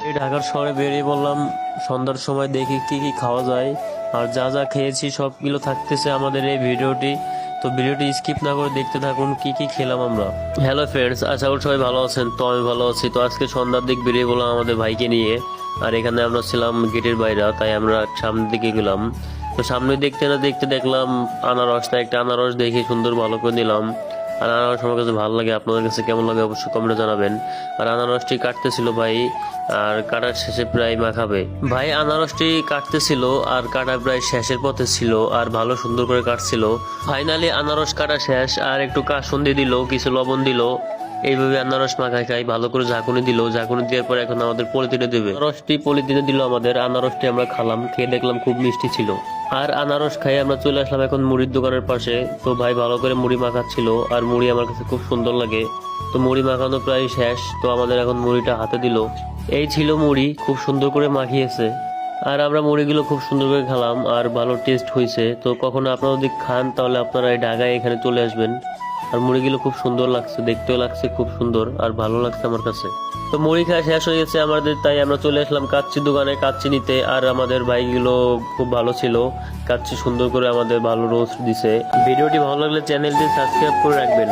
এই ঢাকার শহরে বেরিয়ে বললাম সন্ধ্যার সময় দেখি কি কি খাওয়া যায়। আর যা যা খেয়েছি সবগুলো থাকতেছে আমাদের এই ভিডিওটি। তো ভিডিওটি স্কিপ না করে দেখতে থাকুন কি কি খেলাম আমরা। হ্যালো ফ্রেন্ডস, আশা করি সবাই ভালো আছেন। তো আমি ভালো আছি। তো আজকে সন্ধ্যার দিক বেরিয়ে বললাম আমাদের ভাইকে নিয়ে। আর এখানে আমরা ছিলাম গেটের বাইরে, তাই আমরা সামনের দিকে গেলাম। তো সামনে দেখতে না দেখতে দেখলাম আনারস, তাই একটা আনারস দেখে সুন্দর ভালো করে নিলাম। আর আনারস আমার কাছে ভালো লাগে, আপনাদের কাছে কেমন লাগে অবশ্যই কমেন্টে জানাবেন। আর আনারসটি কাটতেছিল ভাই, আর কাটার শেষে প্রায় মাখাবে। ভাই আনারসটি কাটতেছিল আর কাটা প্রায় শেষের পথে ছিল, আর ভালো সুন্দর করে কাটছিল। ফাইনালি আনারস কাটা শেষ, আর একটু কাসুন্দি দিল, কিছু লবণ দিল। এইভাবে আনারস মাখায় খাই, ভালো করে ঝাঁকুনি দিল। ঝাঁকুনি দেওয়ার পর এখন আমাদের পলিথিনে দেবে। আনারসটি পলিথিনে দিল আমাদের। আনারসটি আমরা খালাম, খেয়ে দেখলাম খুব মিষ্টি ছিল। আর আনারস খাই আমরা চলে আসলাম এখন মুড়ির দোকানের পাশে। তো ভাই ভালো করে মুড়ি মাখাচ্ছিল, আর মুড়ি আমার কাছে খুব সুন্দর লাগে। তো মুড়ি মাখানো প্রায় শেষ, তো আমাদের এখন মুড়িটা হাতে দিল। এই ছিল মুড়ি, খুব সুন্দর করে মাখিয়েছে। আর আমরা মুড়িগুলো খুব সুন্দর করে খেলাম, আর ভালো টেস্ট হয়েছে। তো কখনো আপনারা যদি খান তাহলে আপনারা এই ঢাকায় এখানে চলে আসবেন। আর মুড়িগুলো খুব সুন্দর লাগছে, দেখতেও লাগছে খুব সুন্দর, আর ভালো লাগছে আমার কাছে। তো মুড়ি খাওয়া শেষ হয়ে গেছে আমাদের, তাই আমরা চলে আসলাম কাচ্চির দোকানে কাচ্চি নিতে। আর আমাদের ভাইগুলো খুব ভালো ছিল, কাচ্চি সুন্দর করে আমাদের ভালো রোস্ট দিছে। ভিডিওটি ভালো লাগলে চ্যানেলটি সাবস্ক্রাইব করে রাখবেন।